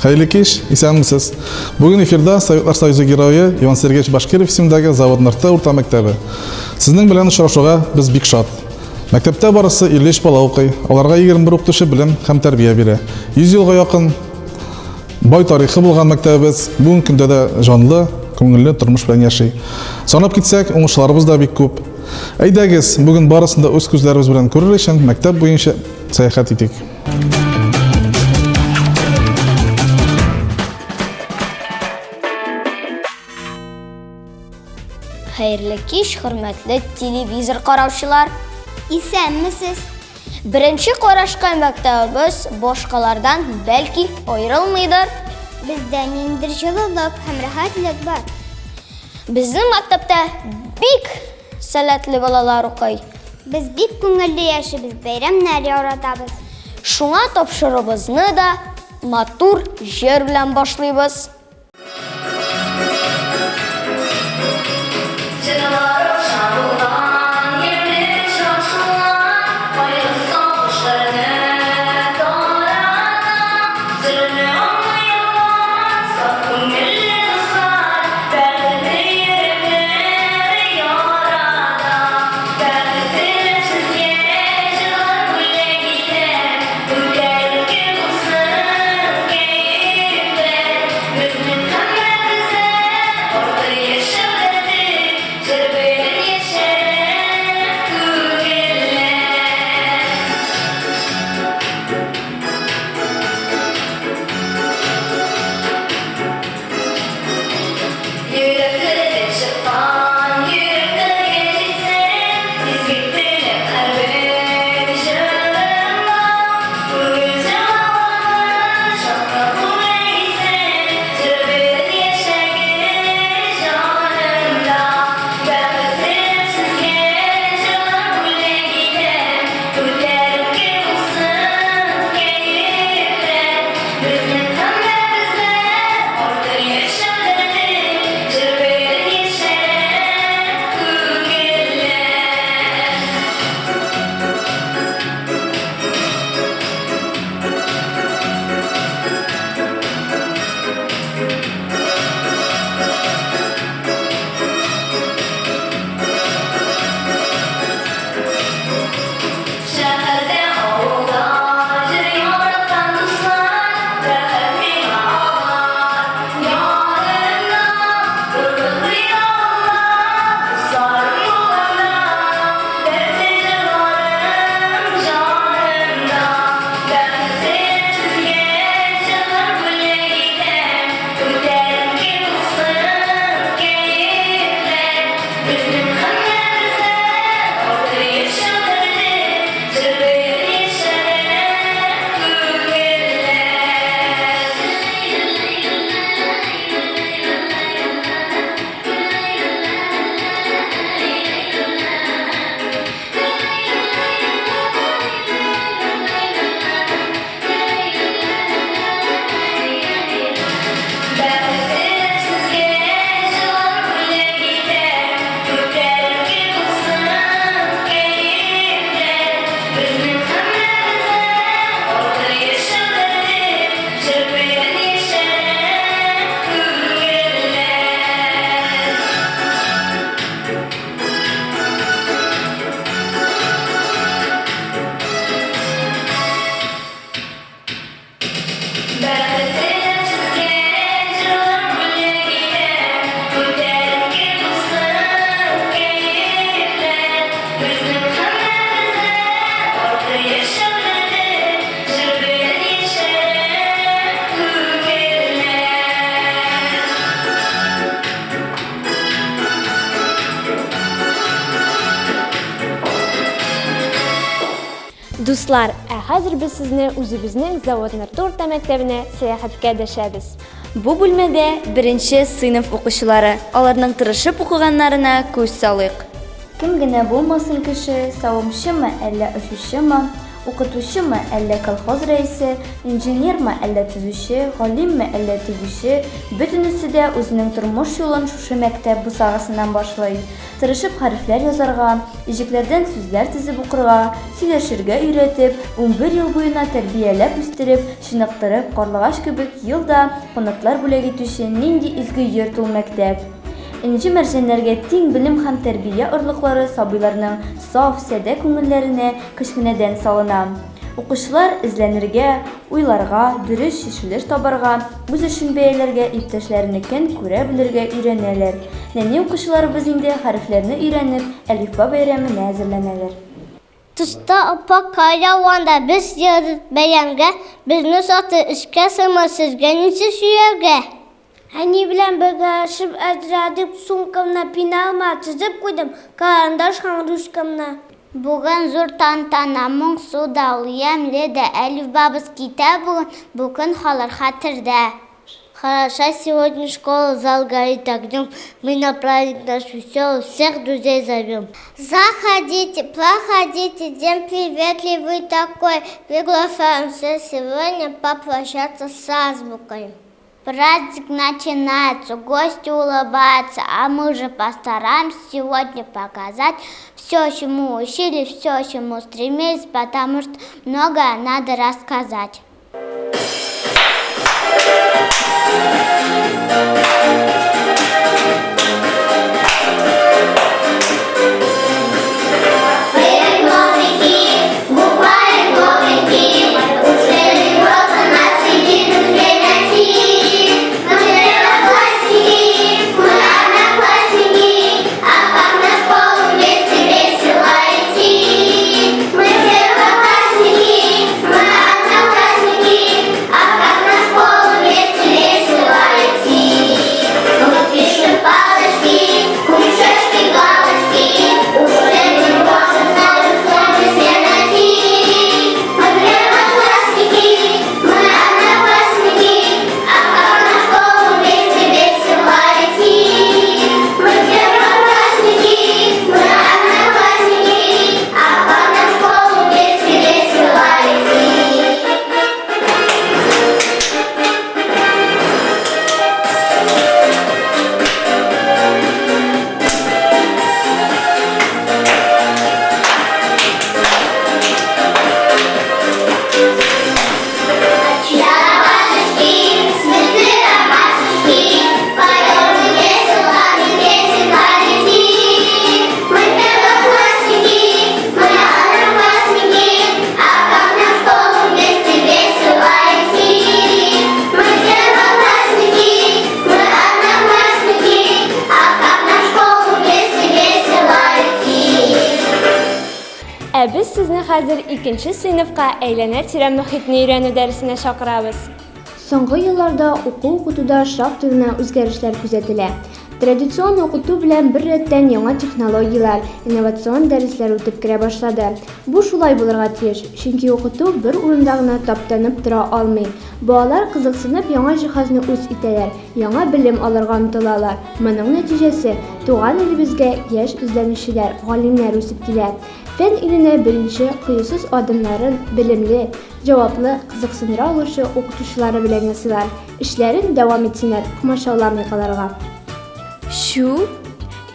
Hayırlı kеш, исәнмесез. Bugün эфирда Советлар Союзы геройы Иван Сергеевич Башкиров исемендәге заводнарта урта мәктәбе. Сезнең белән очрашуга без бик шат. Мәктәптә барысы 53 бала укый. Аларга 21 укытучы белем һәм тәрбия бирә. 100 елга якын бай тарихы булган мәктәбебез бүген көндә дә җанлы, күңелле тормыш белән яши. Санап китсәк, уңышларыбыз да бик күп. Әйдәгез, бүген барысын да үз күзләребез белән күрер өчен мәктәп буенча сәяхәт итик. Hayırlı kеш, hürmetli televizor караучылар. Исәнмесез? Birinci карашка мәктәбебез башкалардан бәлки аерылмыйдыр. Бездә ниндидер җылылык һәм рәхәтлек бар. Безнең мәктәптә бик сәләтле балалар укый. Без бик күңелле яшибез, бәйрәмнәр яратабыз. Шуңа тапшырыбызны да матур җыр белән башлыйбыз. Дуслар, хәзер без сезне үзебезнең заводнарта урта мәктәбенә сәяхәткә дәшәбез. Бу бүлмәдә беренче сыйныф укучылары, аларның тырышып укыганнарына күз салыйк. Кем генә булмасын кеше, савымчымы, әллә ошучымы, укытучымы, әллә колхоз рәисе, инженермы, әллә төзүче, галимме, әллә тегүче, бөтенесе дә үзенең тормыш юлын шушы мәктәп бусагасыннан башлый. тырышып хәрефләр язарга, ижекләрдән сүзләр тезеп укырга, сөйләшергә өйрәтеп, 11 ел буена тәрбияләп үстереп, чыныктырып, Карлыгач кебек елда канатлар бүләк итүче нинди изге йорт ул мәктәп. Энҗе мәрҗәннәргә тиң белем һәм тәрбия орлыклары сабыйларның саф, сәдә күңелләренә кечкенәдән салына. Укучылар эзләнергә, уйларга, дөрес чишелеш табарга, үз эшен бәяләргә, иптәшләренекен күрә белергә өйрәнәләр. Нәни укучыларыбыз инде хәрефләрне өйрәнеп, әлифба бәйрәменә әзерләнәләр. Тышта апа караванда без ярып бәйрәмгә, безне саты эшкә сыймас сезгә ничек сөйләргә? Әни белән бергәләшеп әзерләдек, сумкамны пеналма тезеп куйдым, карандаш һәм ручкамны. Бүген зур тантана, моңсу да, ямьле дә, әлифбабыз китә бүген халар хәтердә. Хорошо, сегодня школа, зал горит огнем, мы на праздник наш веселый, всех друзей зовем. Заходите, проходите, день приветливый такой, приглашаем все сегодня попрощаться с азбукой. Праздник начинается, гости улыбаются, а мы же постараемся сегодня показать все, чему учились, все, чему стремились, потому что многое надо рассказать. Biz sizni hozir 2-нче сыйныфка әйләнә-тирә мөхитне өйрәнү дәресенә чакырабыз. Соңгы елларда укытуда шактый гына үзгәрешләр күзәтелә. Традицион укыту белән бер рәттән яңа технологиялар, инновацион дәресләр үтеп керә башлады. Бу шулай булырга тиеш, чөнки укыту бер урында гына таптанып тора алмый. Балалар кызыксынып яңа җиһазны үз итәләр, яңа белем алырга омтылалар. Моның нәтиҗәсе туган илебезгә яшь эзләнүчеләр, галимнәр үсеп килә. Фән иленә беренче кыюсыз адымнарын белемле, җаваплы, кызыксындыра алучы укытучылары белән ясыйлар. Эшләрен дәвам итсеннәр, комачауламый калырга. Шу,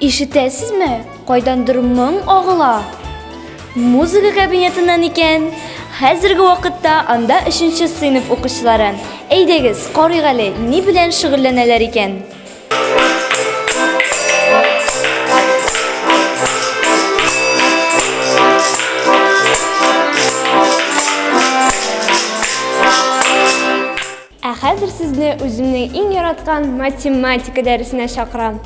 ишетәсезме? Кайдандыр моң агыла. Музыка кабинетыннан икән. Хәзерге вакытта анда 3-нче сыйныф укучылары. Әйдәгез, карыйк әле, ни белән шөгыльләнәләр икән? Хәзер сезне үземнең иң яраткан математика дәресенә чакырам.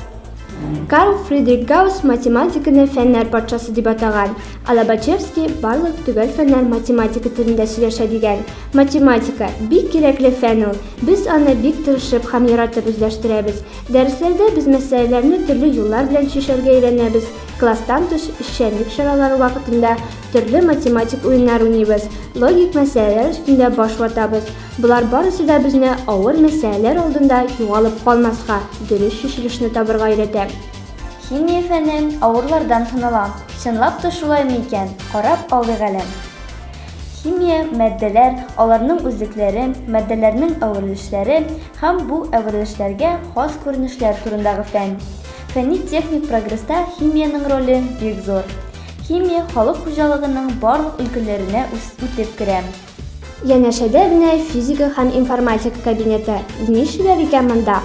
Карл Фридрих Гаусс математиканы фәннәр патшасы дип атаган. Лобачевский барлык төгәл фәннәр математика телендә сөйләшә дигән. Математика бик кирәкле фән ул. Без аны бик тырышып һәм яратып үзләштерәбез. Дәресләрдә без мәсьәләләрне төрле юллар белән чишәргә өйрәнәбез. Класстан тыш эшчәнлек чаралары вакытында төрле математик уеннар уйныйбыз. Логик мәсьәләләр өстендә баш ватабыз. Булар барысы да безне авыр мәсьәләләр алдында югалып калмаска, дөрес чишелешне табырга өйрәтә. Химия фәнен авырлардан таныла. Чынлап та шулаймы икән? Карап алдык әле. Химия матдәләр, аларның үзлекләре, матдәләрнең әверелешләре һәм бу әверелешләргә хас күренешләр турындагы фән. Фәнни-техник прогресста химияның роле бик зур. Химия халык хуҗалыгының барлык өлкәләренә үтеп керә. Янәшәдә генә физика һәм информатика кабинеты. Нишләр икән монда?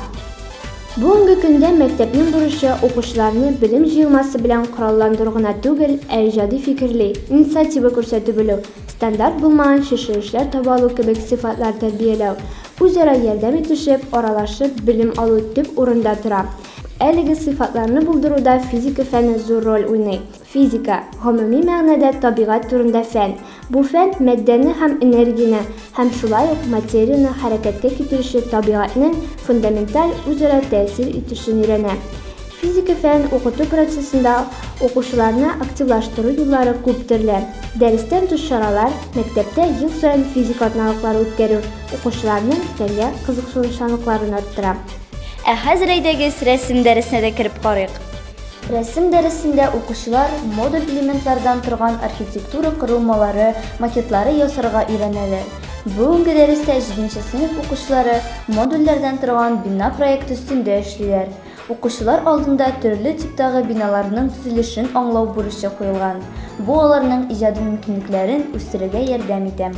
Бүгенге көндә мәктәпнең бурычы укучыларны белем җыелмасы белән коралландыру гына түгел, ә иҗади фикерли, инициатива күрсәтеп белү, стандарт булмаган чишелешләр таба алу кебек сыйфатлар тәрбияләү, үзара ярдәм итешеп, аралашып белем алу төп урында тора. Әлеге сыйфатларны булдыруда физика фәне зур роль уйный. Физика гомуми мәгънәдә табигать турында фән. Бу фән матдәне һәм энергияне, һәм шулай ук материяны хәрәкәткә китерүче табигатьнең фундаменталь үзара тәэсир итешен өйрәнә. Физика фән укыту процессында укучыларны активлаштыру юллары күп төрле. Дәрестән тыш чаралар, мәктәптә ел саен физика атналыклары үткәрү укучыларның фәнгә кызыксынучанлыкларын арттыра. Ә хәзер әйдәгез рәсем дәресенә дә кереп карыйк. Рәсем дәресендә укучылар модуль элементлардан торган архитектура корылмалары, макетлары ясарга өйрәнәләр. Бүгенге дәрестә 7нче сыйныф укучылары модульләрдән торган бина проекты өстендә эшлиләр. Укучылар алдында төрле типтагы биналарның төзелешен аңлау бурычы куелган. Бу аларның иҗади мөмкинлекләрен үстерергә ярдәм итә.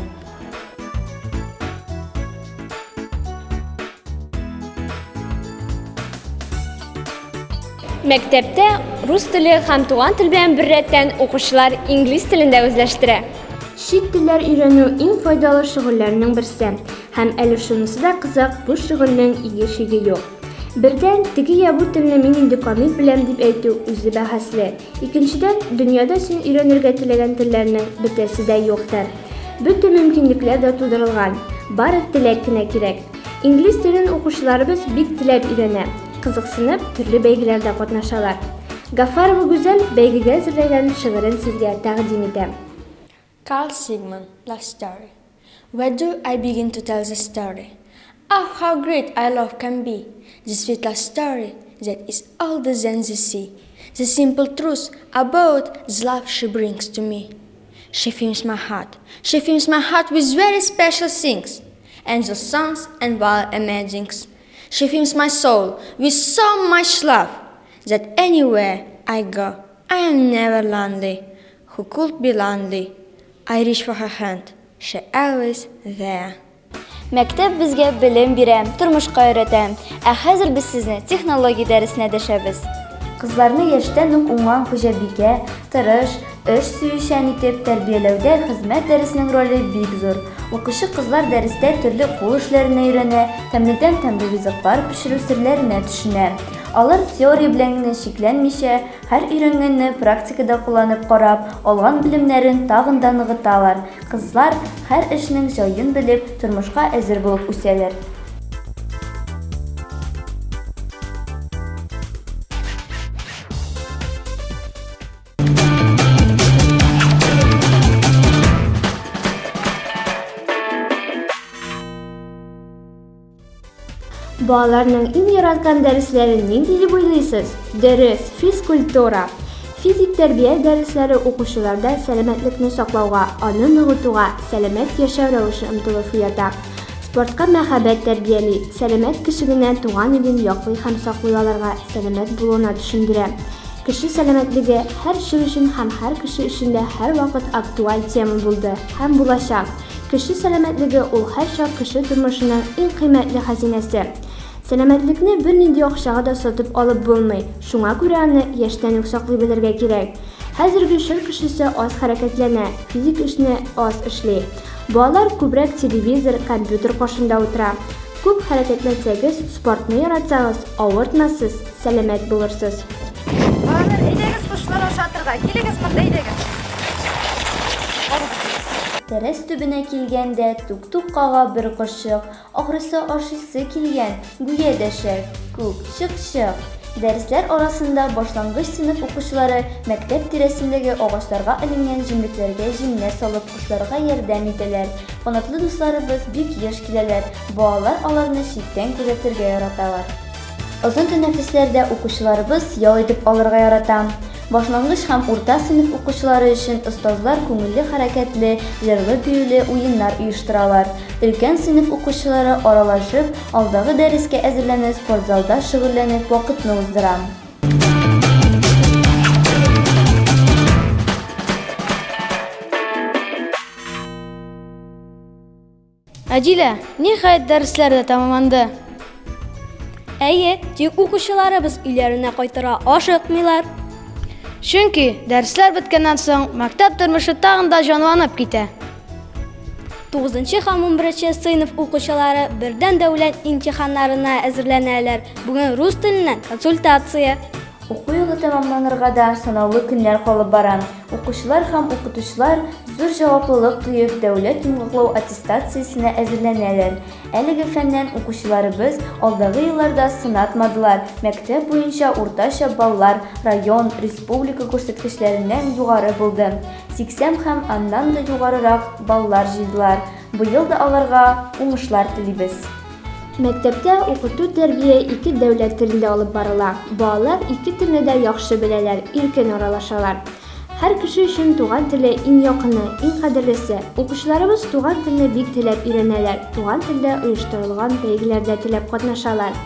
Мәктәптә рус теле һәм туган тел белән беррәттән укучылар инглиз телендә үзләштерә. Чит телләр өйрәнү иң файдалы шөгыльләрнең берсе. Һәм әле шунысы да кызык, бу шөгыльнең игешеге юк. Бердән, теге я бу телне мин инде камил беләм дип әйтү үзе бәхәсле. Икенчедән, дөньяда син өйрәнергә теләгән телләрнең бөтәсе дә юктыр. Бөтә мөмкинлекләр дә тудырылган. Бары теләк кенә кирәк. Инглиз телен укучыларыбыз бик теләп өйрәнә. Кызыксынып, төрле бәйгеләрдә катнашалар. Гафарова Гүзәл бәйгегә әзерләгән шигырен сезгә тәкъдим итәм. Carl Sigmund, Love Story. Where do I begin to tell the story? Oh, how great our love can be. The sweet love story that is older than the sea. The simple truth about the love she brings to me. She fills my heart. She fills my heart with very special things. Angel songs and wild imaginings. She fills my soul with so much love that anywhere I go, I am never lonely. Who could be lonely? I reach for her hand. She always there. Мәктәп безгә белем бирә, тормышка өйрәтә. Ә хәзер без сезне технология дәресенә дәшәбез. Кызларны яшьтән үк уңган хуҗабикә, тырыш, эш сөючән итеп тәрбияләүдә хезмәт дәресенең роле бик зур. Укучы кызлар дәрестә төрле кул эшләренә өйрәнә, тәмледән тәмле ризыклар пешерү серләренә төшенә. Алар теория белән генә шикләнмичә, һәр өйрәнгәнне практикада кулланып карап, алган белемнәрен тагын да ныгыталар. Кызлар һәр эшнең җаен белеп, тормышка әзер булып үсәләр. Балаларның иң яраткан дәресләре нинди дип уйлыйсыз? Дөрес, физкультура. Физик тәрбия дәресләре укучыларда сәламәтлекне саклауга, аны ныгытуга, сәламәт яшәү рәвешен омтылып уята. Спортка мәхәббәт тәрбияли, сәламәт кеше генә туган илен яклый һәм саклый алырга, сәламәт булуына төшендерә. Кеше сәламәтлеге һәр чир өчен һәм һәр кеше өчен дә һәрвакыт актуаль тема булды һәм булачак. Кеше сәламәтлеге ул һәрчак кеше тормышының иң кыйммәтле хәзинәсе. Сәламәтлекне бернинди акчага да сатып алып булмый. Шуңа күрә аны яшьтән үк саклый белергә кирәк. Хәзерге чор кешесе аз хәрәкәтләнә, физик эшне аз эшли. Балалар күбрәк телевизор, компьютер кашында утыра. Күп хәрәкәтләнсәгез, спортны яратсагыз, авыртмасыз, сәламәт булырсыз. Балалар, әйдәгез кошлар ашатырга, килегез монда әйдәгез. Тәрәс төбенә килгәндә тук-тук кага бер кошчык, ахрысы ашыйсы килгән, гүя дәшәр, күк, чык-чык. Дәресләр арасында башлангыч сыйныф укучылары мәктәп тирәсендәге агачларга эленгән җимлекләргә җимнәр салып кошларга ярдәм итәләр. Канатлы дусларыбыз бик яшь киләләр, балалар аларны читтән күзәтергә яраталар. Озын тәнәфесләрдә укучыларыбыз ял итеп алырга ярата. Башлангыч һәм урта сыйныф укучылары өчен остазлар күңелле хәрәкәтле, җырлы-көйле уеннар оештыралар. Өлкән сыйныф укучылары аралашып, алдагы дәрескә әзерләнеп, спортзалда шөгыльләнеп вакытны уздыра. Әдилә, ниһаять дәресләр дә тәмамланды. Әйе, тик укучыларыбыз өйләренә кайтырга ашыкмыйлар. Чөнки дәресләр беткәннән соң мәктәп тормышы тагын да җанланып китә. 9 һәм 11 сыйныф укучылары бердән дәүләт имтиханнарына әзерләнәләр. Бүген рус теленнән консультация. Уку елы тәмамланырга да санаулы көннәр калып бара. Укучылар һәм укытучылар зур җаваплылык тоеп дәүләт йомгаклау аттестациясенә әзерләнәләр. Әлеге фәннән укучыларыбыз алдагы елларда сынатмадылар. Мәктәп буенча уртача баллар район, республика күрсәткечләреннән югары булды. 80 һәм аннан да югарырак баллар җыйдылар. Быел да аларга уңышлар телибез. Мәктәптә укыту тәрбия 2 дәүләт телендә алып барыла. Балалар 2 телне дә яхшы беләләр, иркен аралашалар. Һәр кеше өчен туган теле иң якыны, иң кадерлесе. Укучыларыбыз туган телне бик теләп өйрәнәләр. Туган телдә оештырылган бәйгеләрдә теләп катнашалар.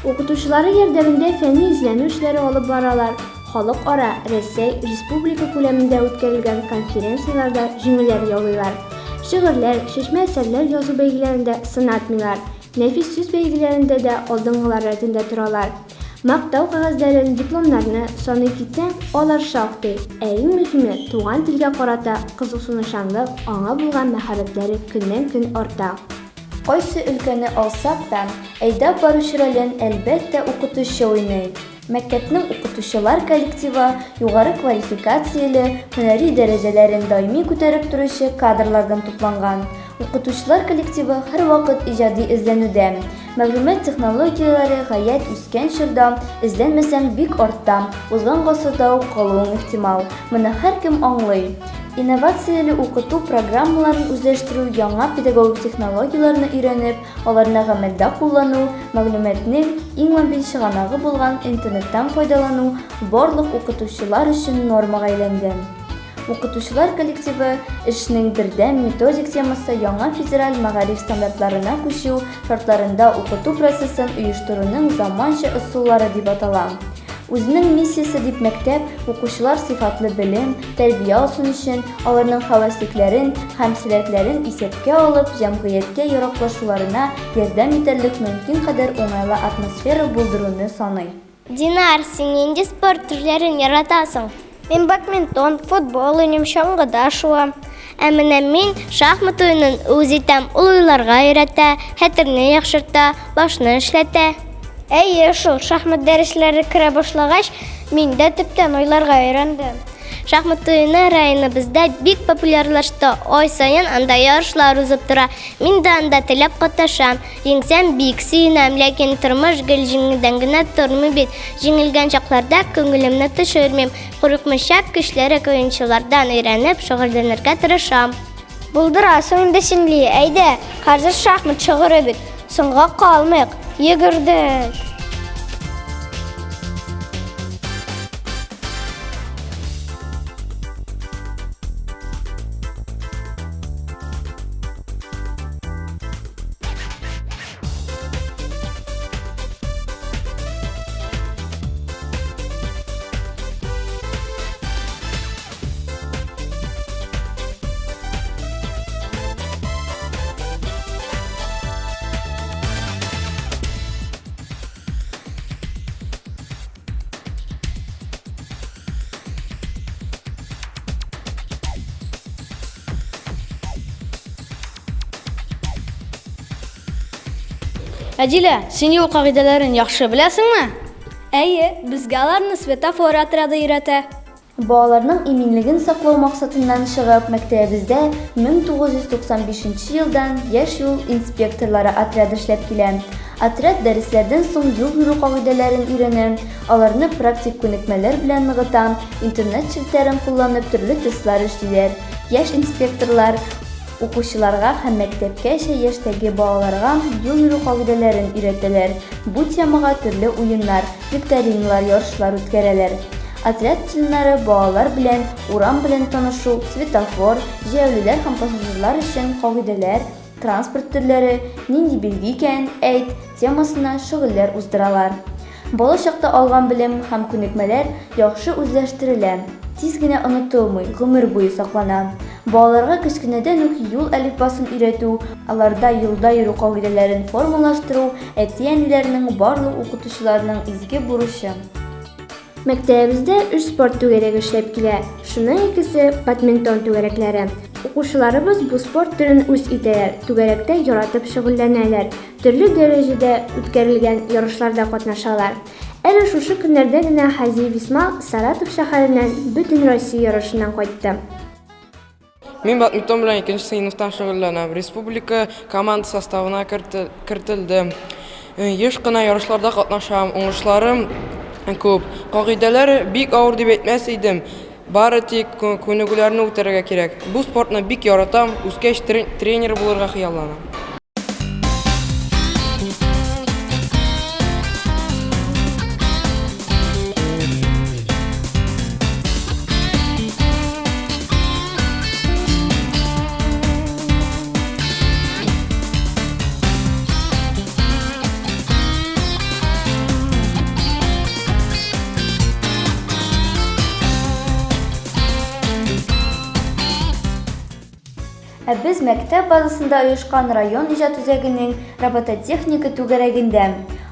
Укытучылары ярдәмендә фәнни изләнү эшләре алып баралар. Халыкара, Рәсәй, республика күләмендә үткәрелгән конференцияларда җиңүләр яулыйлар. Шигырьләр, чишмә әсәрләр язу бәйгеләрендә сынатмыйлар. Нәфис сүз бәйгеләрендә дә алдынгылар рәтендә торалар. Мактау кәгазьләрен, дипломнарны саный китсәң, алар шактый. Ә иң мөһиме, туган телгә карата кызыксынучанлык, аңа булган мәхәббәтләре көннән-көн арта. Кайсы өлкәне алсак та, әйдәп баручы ролен әлбәттә укытучы уйный. Мәктәпнең укытучылар коллективы югары квалификацияле, һөнәри дәрәҗәләрен даими күтәреп торучы кадрлардан тупланган. Укытучылар коллективы һәр вакыт иҗади эзләнүдә. Мәгълүмат технологияләре гаять үскән чорда, эзләнмәсәң бик артта, узган гасырда ук калуың ихтимал. Моны һәркем аңлый. Инновацияле укыту программаларын үзләштерү, яңа педагогик технологияларны өйрәнеп, аларны гамәлдә куллану, мәгълүматның иң мөһим чыганагы булган интернеттан файдалану барлык укытучылар өчен нормага әйләнгән. Укытучылар коллективы эшнең бердәм методик темасы яңа федераль мәгариф стандартларына күчү шартларында укыту процессын оештыруның заманча ысуллары дип атала. Үзенең миссиясе дип мәктәп укучылар сыйфатлы белем, тәрбия алсын өчен аларның хәвәслекләрен һәм сәләтләрен исәпкә алып, җәмгыятькә яраклашуларына ярдәм итәрлек мөмкин кадәр уңайлы атмосфера булдыруны саный. Динар, син нинди спорт төрләрен яратасың? Мин бадминтон, футбол уйныйм, чаңгыда шуам. Ә менә мин шахмат уенын үз итәм, ул уйларга өйрәтә, хәтерне яхшырта, башны эшләтә. Әйе, шул шахмат дәресләре керә башлагач, мин дә төптән уйларга өйрәндем. Шахмат уены районыбызда бик популярлашты. Ай сайын анда ярышлар узып тора. Мин дә анда теләп катнашам. Җиңсәм бик сөенәм, ләкин тормыш гел җиңелдән генә тормый бит. Җиңелгән чакларда күңелемне төшермим. Курыкмыйча көчлерәк уенчылардан өйрәнеп шөгыльләнергә тырышам. Булдырасың инде синли. Әйдә, хәзер шахмат чыгыры бит. Соңга калмыйк. Йөгердек. Әдилә, син юл кагыйдәләрен яхшы беләсеңме? Әйе, безгә аларны светофор отряды өйрәтә. Балаларның иминлеген саклау максатыннан чыгып, мәктәбебездә 1995 елдан яшь юл инспекторлары отряды эшләп килә. Отряд дәресләрдән соң юл йөрү кагыйдәләрен өйрәнә, аларны практик күнекмәләр белән ныгыта, интернет челтәрен кулланып төрле тестлар эшлиләр. Яшь инспекторлар укучыларга һәм мәктәпкәчә яшьтәге балаларга юл йөрү кагыйдәләрен өйрәтәләр. Бу темага төрле уеннар, викториналар, ярышлар үткәрәләр. Отряд членнары балалар белән урам белән танышу, светофор, җәяүлеләр һәм пассажирлар өчен кагыйдәләр, транспорт төрләре, нинди билге икән әйт темасына шөгыльләр уздыралар. Бала чакта алган белем һәм күнекмәләр яхшы үзләштерелә. Тиз генә онытылмый, гомер буе саклана. Балаларга кечкенәдән үк юл әлифбасын өйрәтү, аларда юлда йөрү кагыйдәләрен формалаштыру әти-әниләрнең барлык укытучыларның изге бурычы. Мәктәбебездә 3 спорт түгәрәге эшләп килә. Шуның икесе бадминтон түгәрәкләре. Укучыларыбыз бу спорт төрен үз итәләр, түгәрәктә яратып шөгыльләнәләр. Төрле дәрәҗәдә үткәрелгән ярышларда катнашалар. Әле шушы көннәрдә генә Хази Висмал Саратов шәһәреннән бөтен Россия ярышыннан кайтты. Мин бадминтон белән 2нче сыйныфтан шөгыльләнәм. Республика команда составына кертелдем. Еш кына ярышларда катнашам. Уңышларым күп. Кагыйдәләр бик авыр дип әйтмәс идем. Бары тик күнегүләрне үтәргә кирәк. Бу спортны бик яратам. Үскәч тренер булырга хыялланам. Без мәктәп базасында оешкан район иҗат үзәгенең робототехника түгәрәгендә.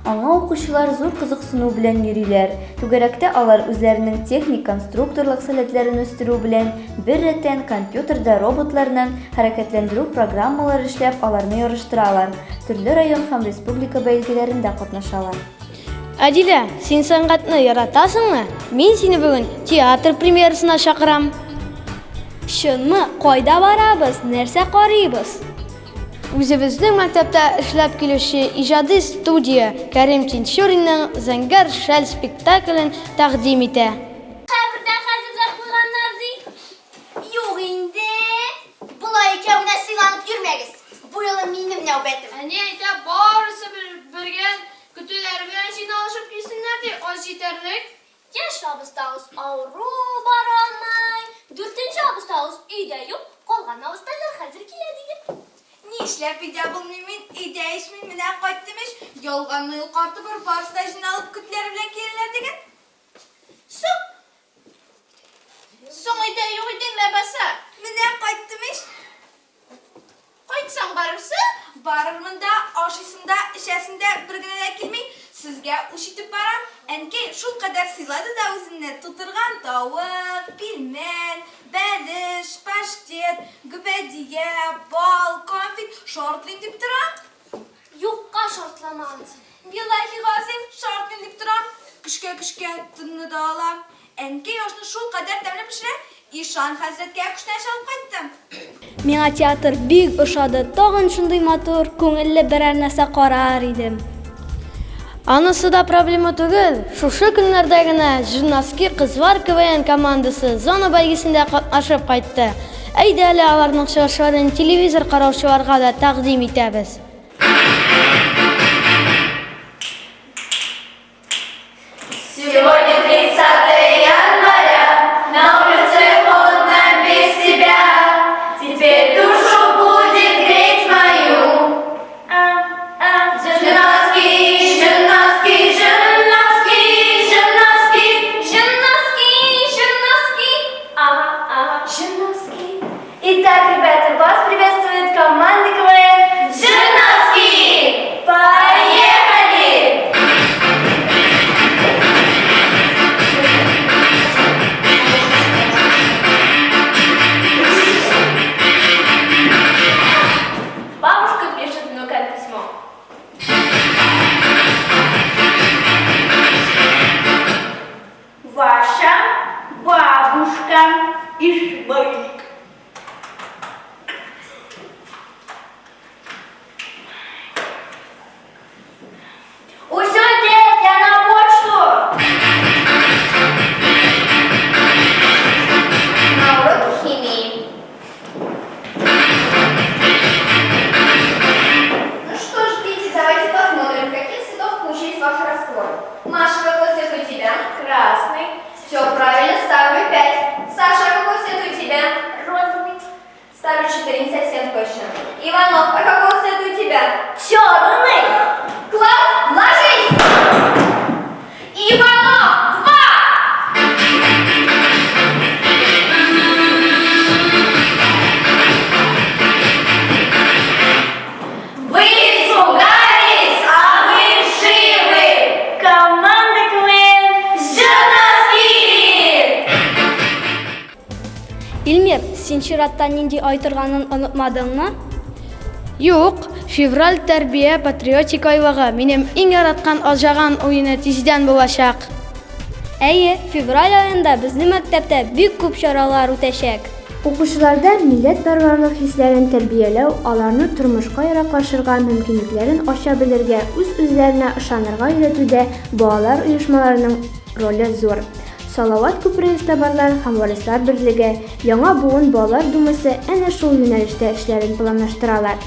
Аңа укучылар зур кызыксыну белән йөриләр. Түгәрәктә алар үзләренең техник-конструкторлык сәләтләрен үстерү белән бер рәттән компьютерда роботларны хәрәкәтләндерү программалары эшләп аларны ярыштыралар. Төрле район һәм республика бәйгеләрендә катнашалар. Адилә, син сәнгатьне яратасыңмы? Мин сине бүген театр премьерасына чакырам. Шунмы? Кайда барабыз? Нәрсә карыйбыз? Үзебезнең мәктәптә эшләп килүче иҗади студия Кәрим Тинчуринның Зәңгәр шәл спектаклен тәкъдим итә. Кабердә хәзерләп куйганнар ди. Юк инде. Булай икәүне сыйланып йөрмәгез. Бу юлы минем нәүбәтем. Әни әйтә, барысы бергә көтүләр белән җыйналышып килсеннәр ди, аз җитәрлек. Яшь абыстагыз авыру бара алмай. 4нче абыстагыз өйдә юк. Калган абыстайлар хәзер килә диде. Нишләп өйдә булмыйм мин? Өйдә ишмин менә кайттым иш. Ялганны юкарты бер барста җыйналып көтләр белән киләләр дигән. Соң өйдә юк идең ләбаса. Менә кайттым иш. Кайтсаң барырсың? Барырмын да, ашысында, эчәсендә бер генә дә килми. Сезгә үч итеп барам. Әнкәй шул кадәр сыйлады да үзенә тутырган тавык, пилмән, бәлеш, паштет, гүбәдия, бал, конфет шартлыйм дип торам. Юкка шартламагыз. Биллаһи газим шартлыйм дип торам. Көчкә тынны да алам. Әнкәй ашны шул кадәр тәмле пешерә. Ишан хәзрәткә күчтән чалып кайттым. Миңа театр бик ошады. Тагын шундый матур, күңелле берәр нәрсә карар идем. Анысы да проблема түгел. Шушы көннәрдә генә Жирновский кызлар КВН командасы зона бәйгесендә катнашып кайтты. Әйдә әле аларның чыгышларын телевизор караучыларга да тәкъдим итәбез. Сегодня 30 января, на улице холодно без тебя. Теперь душу будет греть мою. Жирновский, Жирновский, Жирновский, Жирновский, Жирновский, Жирновский. Ага, Жирновский. Итак, ребята, вас приветствует команда КВН Жирновский. Поехали! Бабушка пишет внукам письмо. Ваша бабушка Ишмаиль. Усё делать, я на почту. На урок химии. Ну что ж, дети, давайте посмотрим, каких цветов получились ваши растворы. Маша, какой цвет у тебя? Красный. Все правильно, ставлю 5. Саша, какой цвет у тебя? Илмир, син чираттан нинди ай торганын онытмадыңмы? Юк, февраль тәрбия патриотик айлыгы минем иң яраткан алҗаган уены тиздән булачак. Әйе, февраль аенда безнең мәктәптә бик күп чаралар үтәчәк. Укучыларда милләтпәрвәрлек хисләрен тәрбияләү, аларны тормышка яраклашырга мөмкинлекләрен ача белергә, үз-үзләренә ышанырга өйрәтүдә балалар оешмаларының роле зур. Салават күпре игътибарлар һәм варислар берлеге, Яңа буын балалар думасы әнә шул юнәлештә эшләрен планлаштыралар.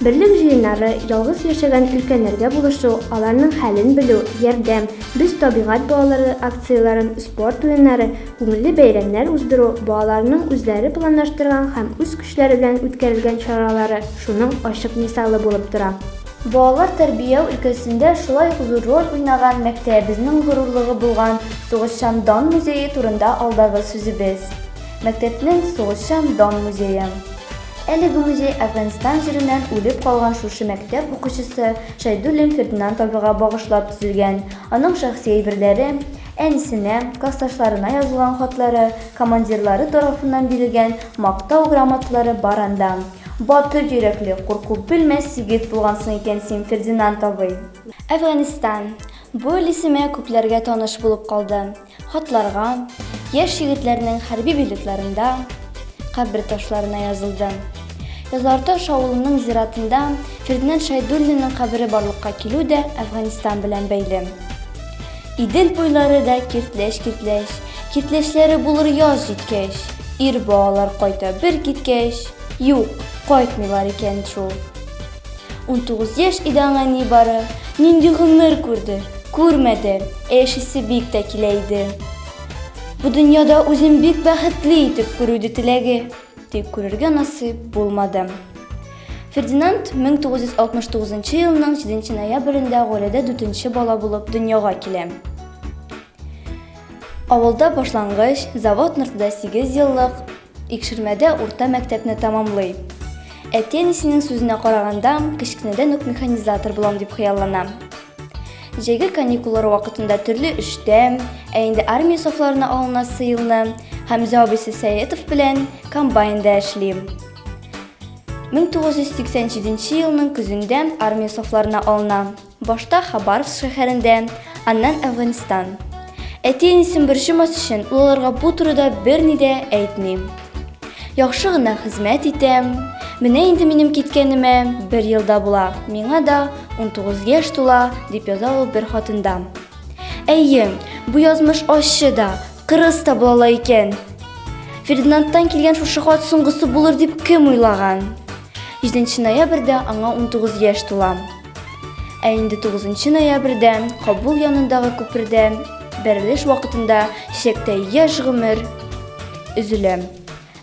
Берлек җыеннары, ялгыз яшәгән өлкәннәргә булышу, аларның хәлен белү, ярдәм, без табигать балалары акцияларын, спорт уеннары, күңелле бәйрәмнәр уздыру, балаларның үзләре планлаштырган һәм үз көчләре белән үткәрелгән чаралары шуның ачык мисалы булып тора. Балалар тәрбияу өлкәсендә шулай зур роль уйнаган мәктәбебезнең горурлыгы булган Сугышчан Дан музее турында алдагы сүзебез. Мәктәпнең Сугышчан Дан музее. Әлеге музей Әфганстан җиреннән үлеп калган шушы мәктәп укучысы Шәйдуллин Фердинанд абыйга багышлап төзелгән. Аның шәхси әйберләре, әнисенә, классташларына язылган хатлары, командирлары тарафыннан бирелгән мактау грамоталары бар анда. Батыр йөрәкле, курку белмәс сигет булгансың икән син, Фердинанд абый. Әфганстан. Бу исеме күпләргә таныш булып калды. Хатларга, яшь егетләрнең хәрби билетларында, кабер ташларына язылды. Язарташ авылының зиратында Фердинанд Шәйдуллинның кабере барлыкка килү дә Әфганстан белән бәйле. Идел буйлары да киртләш-киртләш, киртләшләре булыр яз җиткәч, ир балалар кайта бер киткәч, юк, кайтмыйлар икән шул. 19 яшь иде аңа ни бары, нинди гомер күрде, күрмәде, яшисе бик тә килә иде. Бу дөньяда үзен бик бәхетле итеп күрүде теләге, тик күрергә насыйп булмады. Фердинанд 1969 елның 7 ноябрендә гаиләдә 4нче бала булып дөньяга килә. Авылда башлангыч, завод нортында 8 еллык, икшермәдә урта мәктәпне тәмамлый. Әти-әнисенең сүзенә караганда, кечкенәдән үк механизатор булам дип хыяллана. Җәйге каникуллар вакытында төрле эштә, инде армия сафларына алынасы елны Хәмзә абыйсы Сәетов белән комбайнда эшли. 1987 елның көзендә армия сафларына алына. Башта Хабаровск шәһәрендә, аннан Әфганстан. Әти-әнисен борчымас өчен уларга бу турыда берни дә әйтми. Яхшы гына хезмәт итәм. Менә инде минем киткәнемә 1 елда була. Миңа да 19 яшь тула, дип яза ул бер хатында. Әйе, бу язмыш ачы да, кырыс та була икән. Фердинандтан килгән шушы хат соңгысы булыр дип кем уйлаган? 7 ноябрьдә аңа 19 яшь тула. Ә инде 9 ноябрьдә Кабул янындагы күпердә бәрелеш вакытында чәчәктә яшь гомер өзелә.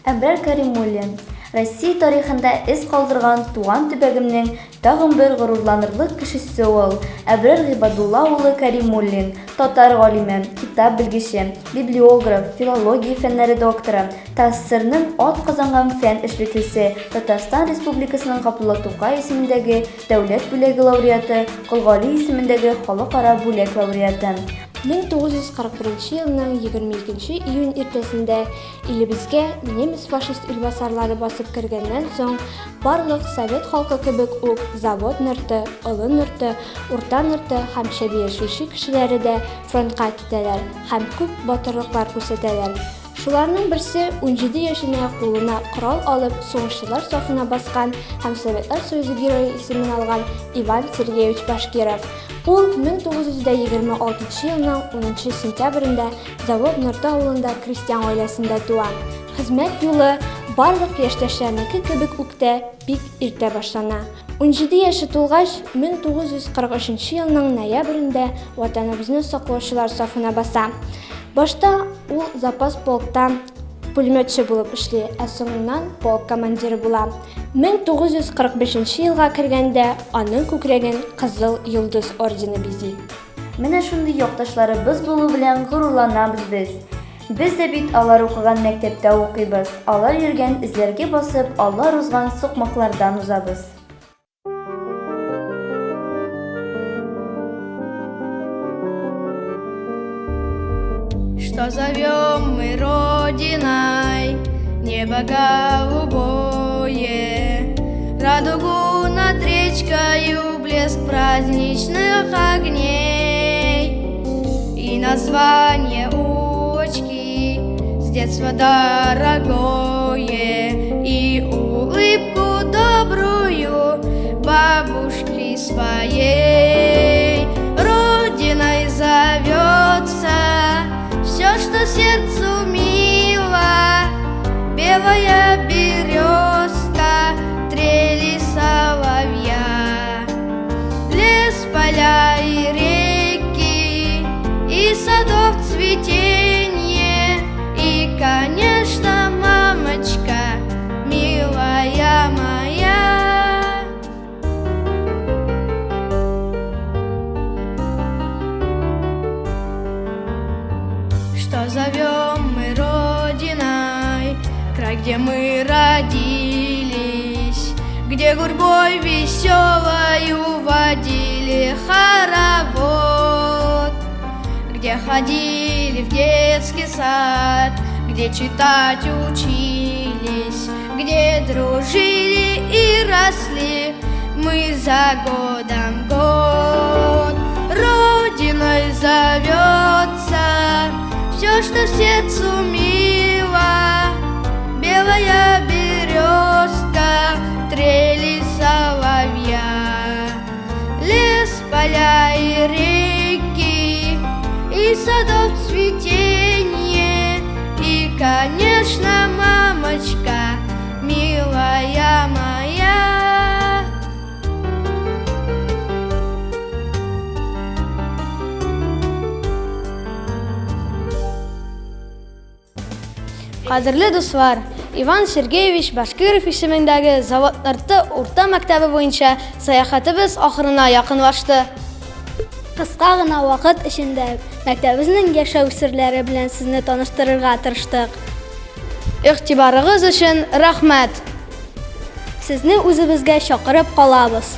Әбрар Кәримуллин. Россия тарихында эз калдырган туган төбәгемнең тагын бер горурланырлык кешесе ул. Әбрар Гыйбадулла улы Кәримуллин, татар галиме, китап белгече, библиограф, филология фәннәре докторы, ТАССРның ат казанган фән эшлеклесе, Татарстан Республикасының Габдулла Тукай исемендәге дәүләт бүләге лауреаты, Кылгали исемендәге халыкара бүләк лауреаты. 1941 елның 22 июнь иртәсендә илебезгә немец фашист илбасарлары басып кергәннән соң барлык совет халкы кебек үк завод норты, олы норты, урта норты һәм шәби яшәүче кешеләре дә фронтка китәләр һәм күп батырлыклар күрсәтәләр. Шуларның берсе 17 яшенә кулына корал алып сугышчылар сафына баскан һәм Советлар Союзы герое исемен алган Иван Сергеевич Башкиров. Ул 1926 елның 10 сентябрендә завод Норты авылында крестьян гаиләсендә туа. Хезмәт юлы барлык яшьтәшләрнеке кебек үк тә бик иртә башлана. 17 яше тулгач, 1943 елның ноябрендә ватаныбызны саклаучылар сафына баса. Башта ул запас полктан пулеметчы булып эшли, ә соңыннан полк командиры була. 1945 елга кергәндә аның күкрәген Кызыл Йолдыз ордены бизи. Менә шундый якташларыбыз булу белән горурланабыз без. Без дә бит алар укыган мәктәптә укыйбыз. Алар йөргән эзләргә басып, алар узган сукмаклардан узабыз. Что зовем мы Родиной, небо голубое, радугу над речкою, блеск праздничных огней и название улочки с детства дорогое, и улыбку добрую бабушки своей. Родиной зовется все, что сердцу мило, белая березка, трели соловья, лес, поля и реки, и садов цветенье, и, конечно, мамочка, милая моя. Что зовем мы родиной, край, где мы родились, где гурьбой веселою водили хоровод, где ходили в детский сад, где читать учились, где дружили и росли мы за годом год. Родиной зовется все, что сердцу мило, белая березка, трели соловья, лес, поля и реки, и садов цветенье, и, конечно, мамочка, милая моя. Qadrli do'stlar, Ivan Sergeyevich Bashkirov ismidagi Zavodlarta o'rta maktabi bo'yicha sayohatimiz oxirina yaqinlashdi. Qisqa g'ina vaqt ichida maktabimizning yashash sirlari bilan sizni tanishtirishga tirishdik. E'tiboringiz uchun rahmat. Sizni o'zimizga chaqirib qolamiz.